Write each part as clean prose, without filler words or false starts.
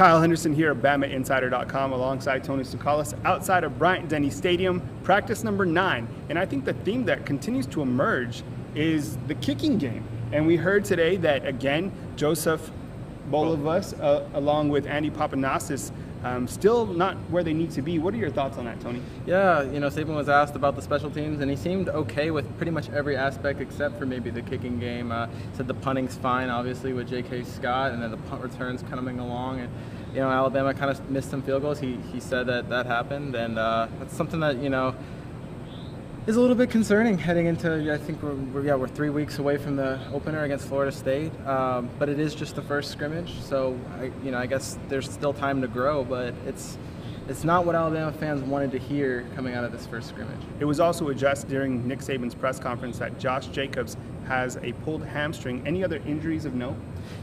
Kyle Henderson here at BamaInsider.com alongside Tony Tsoukalas outside of Bryant-Denny Stadium, practice number 9. And I think the theme that continues to emerge is the kicking game. And we heard today that, again, Joseph Bolivas, along with Andy Papanassis, still not where they need to be. What are your thoughts on that, Tony? Yeah, Saban was asked about the special teams, and he seemed okay with pretty much every aspect except for maybe the kicking game. Said the punting's fine, obviously, with J.K. Scott, and then the punt returns coming along. And, Alabama kind of missed some field goals. He said that happened, and that's something that, is a little bit concerning heading into, I think we're 3 weeks away from the opener against Florida State, but it is just the first scrimmage, so I guess there's still time to grow, but it's not what Alabama fans wanted to hear coming out of this first scrimmage. It was also addressed during Nick Saban's press conference that Josh Jacobs has a pulled hamstring. Any other injuries of note?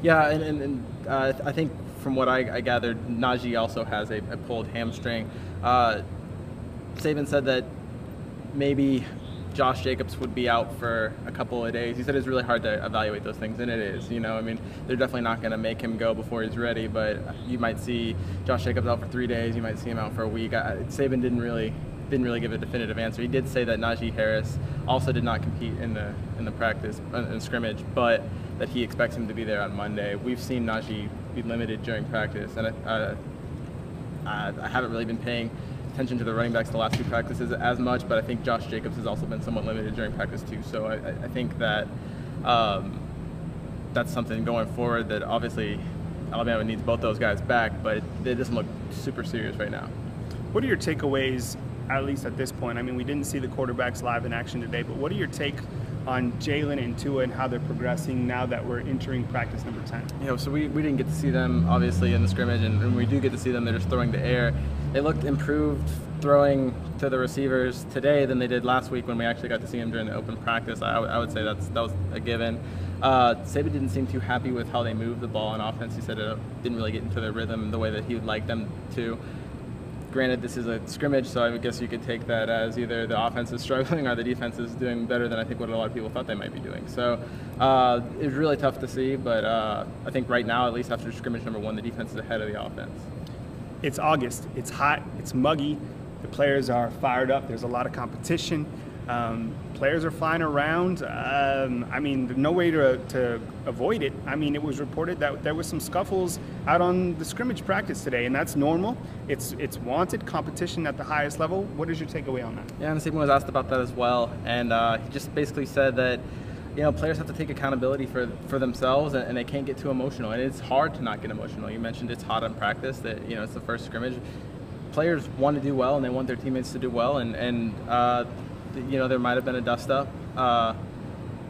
Yeah, and I think from what I gathered, Najee also has a pulled hamstring. Saban said that maybe Josh Jacobs would be out for a couple of days. He said it's really hard to evaluate those things, and it is. They're definitely not going to make him go before he's ready, but you might see Josh Jacobs out for 3 days. You might see him out for a week. Saban didn't really give a definitive answer. He did say that Najee Harris also did not compete in the practice in scrimmage, but that he expects him to be there on Monday. We've seen Najee be limited during practice, and I haven't really been paying attention to the running backs the last 2 practices as much, but I think Josh Jacobs has also been somewhat limited during practice too. So I think that that's something going forward that obviously Alabama needs both those guys back, but it doesn't look super serious right now. What are your takeaways, at least at this point? I mean, we didn't see the quarterbacks live in action today, but what are your take on Jalen and Tua and how they're progressing now that we're entering practice number 10? So we didn't get to see them, obviously, in the scrimmage, and when we do get to see them, they're just throwing the air. They looked improved throwing to the receivers today than they did last week when we actually got to see them during the open practice. I would say that was a given. Saban didn't seem too happy with how they moved the ball on offense. He said it didn't really get into their rhythm the way that he would like them to. Granted, this is a scrimmage, so I would guess you could take that as either the offense is struggling or the defense is doing better than I think what a lot of people thought they might be doing. So it was really tough to see, but I think right now, at least after scrimmage number 1, the defense is ahead of the offense. It's August. It's hot. It's muggy. The players are fired up. There's a lot of competition. Players are flying around. There's no way to avoid it. It was reported that there was some scuffles out on the scrimmage practice today, and that's normal. It's wanted competition at the highest level. What is your takeaway on that? Yeah, and Saban was asked about that as well, and he just basically said that players have to take accountability for themselves, and they can't get too emotional. And it's hard to not get emotional. You mentioned it's hot in practice, that it's the first scrimmage. Players want to do well, and they want their teammates to do well, and there might have been a dust-up.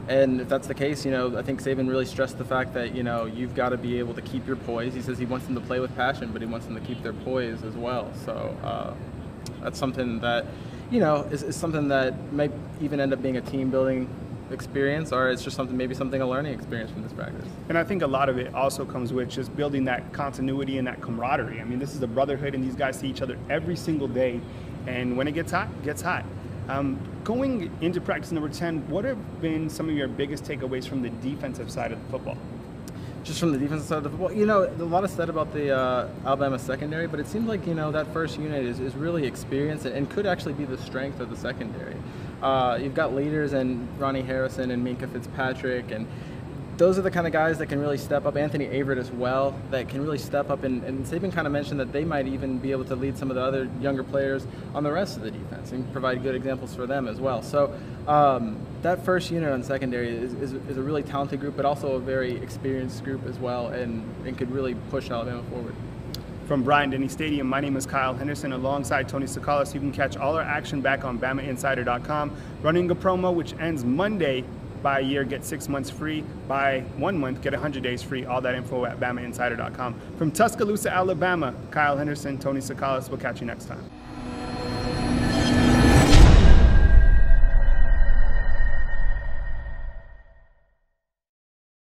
And if that's the case, I think Saban really stressed the fact that, you've got to be able to keep your poise. He says he wants them to play with passion, but he wants them to keep their poise as well. So that's something that, is something that might even end up being a team-building experience, or it's just maybe a learning experience from this practice. And I think a lot of it also comes with just building that continuity and that camaraderie. This is a brotherhood, and these guys see each other every single day, and when it gets hot, it gets hot. Going into practice number 10, what have been some of your biggest takeaways from the defensive side of the football? Just from the defensive side of the football, a lot is said about the Alabama secondary, but it seems like, that first unit is really experienced and could actually be the strength of the secondary. You've got leaders in Ronnie Harrison and Minkah Fitzpatrick, and those are the kind of guys that can really step up. Anthony Averett as well, that can really step up, and Saban kind of mentioned that they might even be able to lead some of the other younger players on the rest of the defense and provide good examples for them as well. So that first unit on secondary is a really talented group, but also a very experienced group as well, and could really push Alabama forward. From Bryant-Denny Stadium, my name is Kyle Henderson alongside Tony Tsoukalas. You can catch all our action back on BamaInsider.com. Running a promo which ends Monday. Buy a year, get 6 months free. Buy 1 month, get 100 days free. All that info at BamaInsider.com. From Tuscaloosa, Alabama, Kyle Henderson, Tony Tsoukalas. We'll catch you next time.